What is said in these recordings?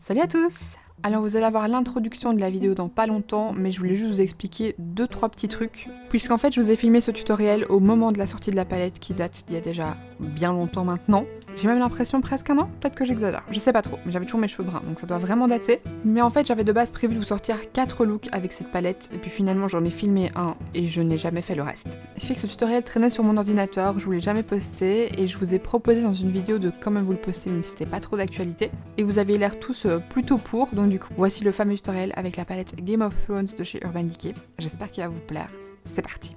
Salut à tous! Alors vous allez avoir l'introduction de la vidéo dans pas longtemps, mais je voulais juste vous expliquer 2-3 petits trucs. Puisqu'en fait je vous ai filmé ce tutoriel au moment de la sortie de la palette qui date d'il y a déjà bien longtemps maintenant. J'ai même l'impression presque un an, peut-être que j'exagère, je sais pas trop, mais j'avais toujours mes cheveux bruns, donc ça doit vraiment dater. Mais en fait j'avais de base prévu de vous sortir 4 looks avec cette palette, et puis finalement j'en ai filmé un, et je n'ai jamais fait le reste. Ce qui fait que ce tutoriel traînait sur mon ordinateur, je vous l'ai jamais posté, et je vous ai proposé dans une vidéo de comment vous le poster, même si c'était pas trop d'actualité. Et vous aviez l'air tous plutôt pour, donc du coup, voici le fameux tutoriel avec la palette Game of Thrones de chez Urban Decay. J'espère qu'il va vous plaire, c'est parti!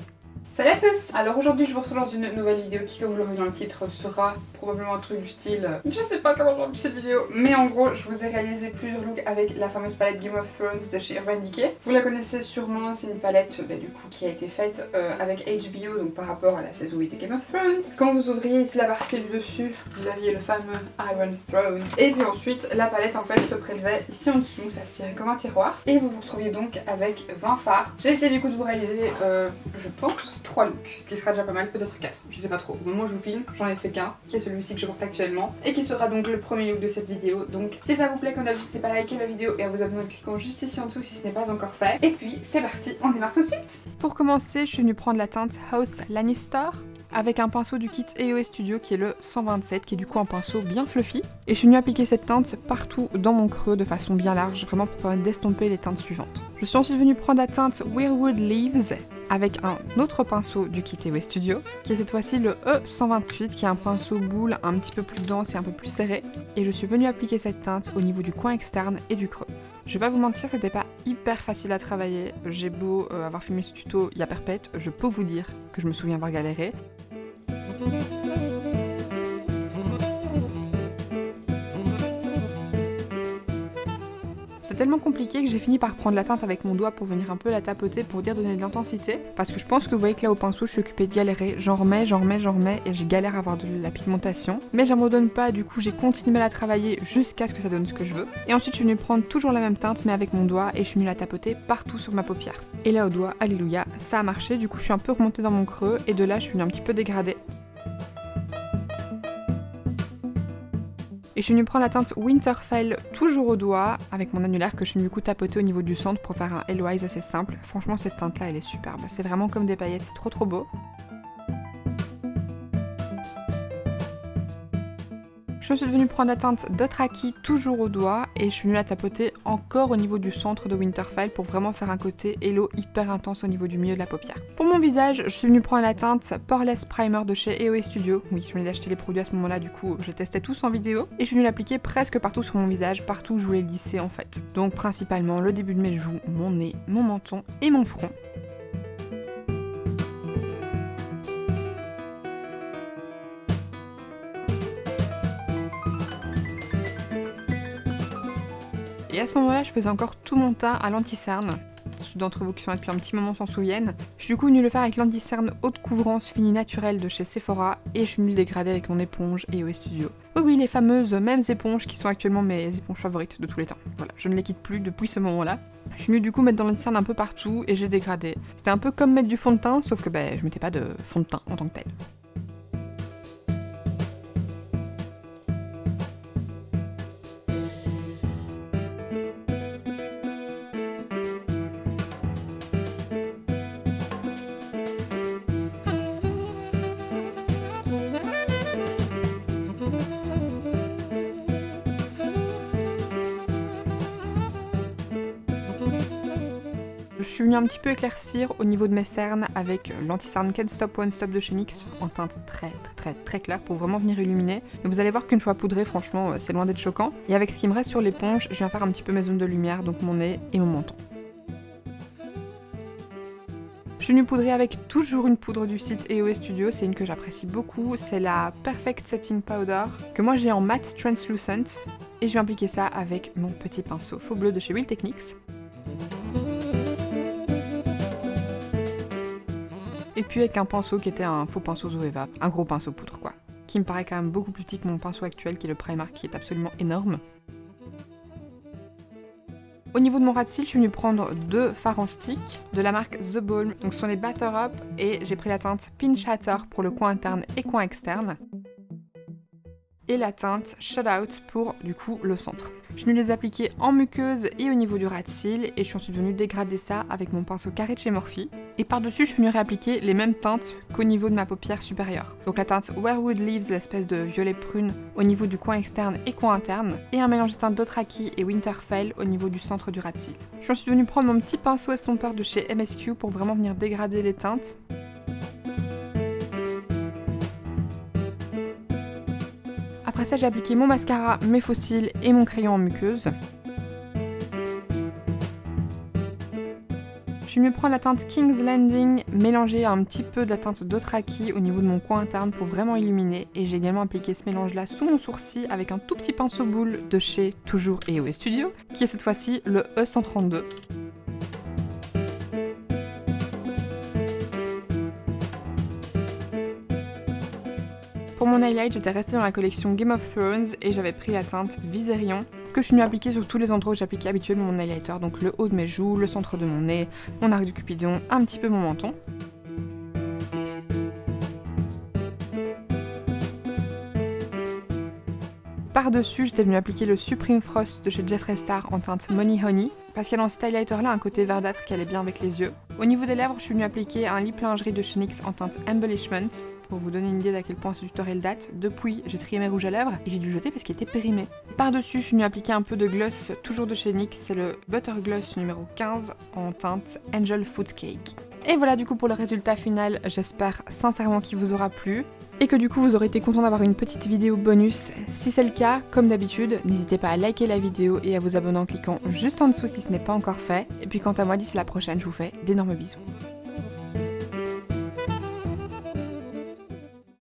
Salut à tous! Alors aujourd'hui je vous retrouve dans une nouvelle vidéo qui, comme vous l'aurez dans le titre, sera probablement un truc du style... Je sais pas comment j'appelle cette vidéo, mais en gros je vous ai réalisé plusieurs looks avec la fameuse palette Game of Thrones de chez Urban Decay. Vous la connaissez sûrement, c'est une palette du coup qui a été faite avec HBO, donc par rapport à la saison 8 de Game of Thrones. Quand vous ouvriez ici la partie du dessus, vous aviez le fameux Iron Throne. Et puis ensuite la palette en fait se prélevait ici en dessous, ça se tirait comme un tiroir. Et vous vous retrouviez donc avec 20 fards. J'ai essayé du coup de vous réaliser, je pense, 3 looks, ce qui sera déjà pas mal, peut-être 4, je sais pas trop. Au moment où je vous filme, j'en ai fait qu'un, qui est celui-ci que je porte actuellement, et qui sera donc le premier look de cette vidéo. Donc si ça vous plaît, comme d'habitude, n'hésitez pas à liker la vidéo et à vous abonner en cliquant juste ici en dessous si ce n'est pas encore fait. Et puis c'est parti, on démarre tout de suite. Pour commencer, je suis venue prendre la teinte House Lannister, avec un pinceau du kit EOS Studio qui est le 127, qui est du coup un pinceau bien fluffy. Et je suis venue appliquer cette teinte partout dans mon creux de façon bien large, vraiment pour permettre d'estomper les teintes suivantes. Je suis ensuite venue prendre la teinte Weirwood Leaves, avec un autre pinceau du kit EOS Studio, qui est cette fois-ci le E128, qui est un pinceau boule un petit peu plus dense et un peu plus serré. Et je suis venue appliquer cette teinte au niveau du coin externe et du creux. Je vais pas vous mentir, c'était pas hyper facile à travailler. J'ai beau avoir filmé ce tuto il y a perpète, je peux vous dire que je me souviens avoir galéré. C'est tellement compliqué que j'ai fini par prendre la teinte avec mon doigt pour venir un peu la tapoter pour dire donner de l'intensité. Parce que je pense que vous voyez que là au pinceau je suis occupée de galérer, j'en remets et je galère à avoir de la pigmentation. Mais j'abandonne pas, du coup j'ai continué à la travailler jusqu'à ce que ça donne ce que je veux. Et ensuite je suis venue prendre toujours la même teinte mais avec mon doigt et je suis venue la tapoter partout sur ma paupière. Et là au doigt, alléluia, ça a marché, du coup je suis un peu remontée dans mon creux et de là je suis venue un petit peu dégrader. Et je suis venue prendre la teinte Winterfell toujours au doigt avec mon annulaire que je suis venue du coup tapoter au niveau du centre pour faire un Eloise assez simple. Franchement cette teinte là elle est superbe, c'est vraiment comme des paillettes, c'est trop beau. Je suis venue prendre la teinte Dothraki toujours au doigt et je suis venue la tapoter encore au niveau du centre de Winterfell pour vraiment faire un côté Hello hyper intense au niveau du milieu de la paupière. Pour mon visage, je suis venue prendre la teinte Poreless Primer de chez EOS Studio. Oui, je venais d'acheter les produits à ce moment-là, du coup je les testais tous en vidéo. Et je suis venue l'appliquer presque partout sur mon visage, partout où je voulais le lisser en fait. Donc principalement le début de mes joues, mon nez, mon menton et mon front. Et à ce moment-là, je faisais encore tout mon teint à l'anti-cerne. Ceux d'entre vous qui sont là depuis un petit moment s'en souviennent. Je suis du coup venue le faire avec l'anti-cerne haute couvrance finie naturelle de chez Sephora et je suis venue le dégrader avec mon éponge EOS Studio. Oui, les fameuses mêmes éponges qui sont actuellement mes éponges favorites de tous les temps. Voilà, je ne les quitte plus depuis ce moment-là. Je suis venue du coup mettre dans l'anti-cerne un peu partout et j'ai dégradé. C'était un peu comme mettre du fond de teint, sauf que je mettais pas de fond de teint en tant que tel. Je suis venue un petit peu éclaircir au niveau de mes cernes avec l'anti-cerne Can't Stop One Stop de chez NYX en teinte très claire pour vraiment venir illuminer. Et vous allez voir qu'une fois poudré, franchement, c'est loin d'être choquant. Et avec ce qui me reste sur l'éponge, je viens faire un petit peu mes zones de lumière, donc mon nez et mon menton. Je suis venue poudrer avec toujours une poudre du site EOS Studio, c'est une que j'apprécie beaucoup, c'est la Perfect Setting Powder, que moi j'ai en matte translucent. Et je vais appliquer ça avec mon petit pinceau faux bleu de chez Real Techniques. Et puis avec un pinceau qui était un faux pinceau Zoeva, un gros pinceau poudre quoi, qui me paraît quand même beaucoup plus petit que mon pinceau actuel qui est le Primark qui est absolument énorme. Au niveau de mon ras de cils, je suis venue prendre 2 fards en stick de la marque The Balm, donc ce sont les Batter Up et j'ai pris la teinte Pin Shatter pour le coin interne et coin externe. et la teinte Shut Out pour du coup le centre. Je suis venue les appliquer en muqueuse et au niveau du ras de cils et je suis ensuite venue dégrader ça avec mon pinceau carré de chez Morphe. Et par-dessus, je suis venue réappliquer les mêmes teintes qu'au niveau de ma paupière supérieure. Donc la teinte Werewood Leaves, l'espèce de violet prune au niveau du coin externe et coin interne, et un mélange de teintes Dothraki et Winterfell au niveau du centre du ras de cils. Je suis ensuite venue prendre mon petit pinceau estompeur de chez MSQ pour vraiment venir dégrader les teintes. Après ça, j'ai appliqué mon mascara, mes faux cils et mon crayon en muqueuse. Je vais mieux prendre la teinte King's Landing, mélanger un petit peu de la teinte Dothraki au niveau de mon coin interne pour vraiment illuminer. Et j'ai également appliqué ce mélange-là sous mon sourcil avec un tout petit pinceau boule de chez toujours EOS Studio, qui est cette fois-ci le E132. Pour mon highlight, j'étais restée dans la collection Game of Thrones et j'avais pris la teinte Viserion, que je suis venue appliquer sur tous les endroits où j'appliquais habituellement mon highlighter, donc le haut de mes joues, le centre de mon nez, mon arc du cupidon, un petit peu mon menton. Par-dessus, j'étais venue appliquer le Supreme Frost de chez Jeffree Star en teinte Money Honey, parce qu'il y a dans cet highlighter-là un côté verdâtre qui allait bien avec les yeux. Au niveau des lèvres, je suis venue appliquer un lip lingerie de chez NYX en teinte Embellishment, pour vous donner une idée d'à quel point ce tutoriel date. Depuis, j'ai trié mes rouges à lèvres et j'ai dû jeter parce qu'il était périmé. Par-dessus, je suis venue appliquer un peu de gloss, toujours de chez NYX, c'est le Butter Gloss numéro 15 en teinte Angel Food Cake. Et voilà du coup pour le résultat final, j'espère sincèrement qu'il vous aura plu. Et que du coup vous aurez été content d'avoir une petite vidéo bonus. Si c'est le cas, comme d'habitude, n'hésitez pas à liker la vidéo et à vous abonner en cliquant juste en dessous si ce n'est pas encore fait. Et puis quant à moi, d'ici la prochaine, je vous fais d'énormes bisous.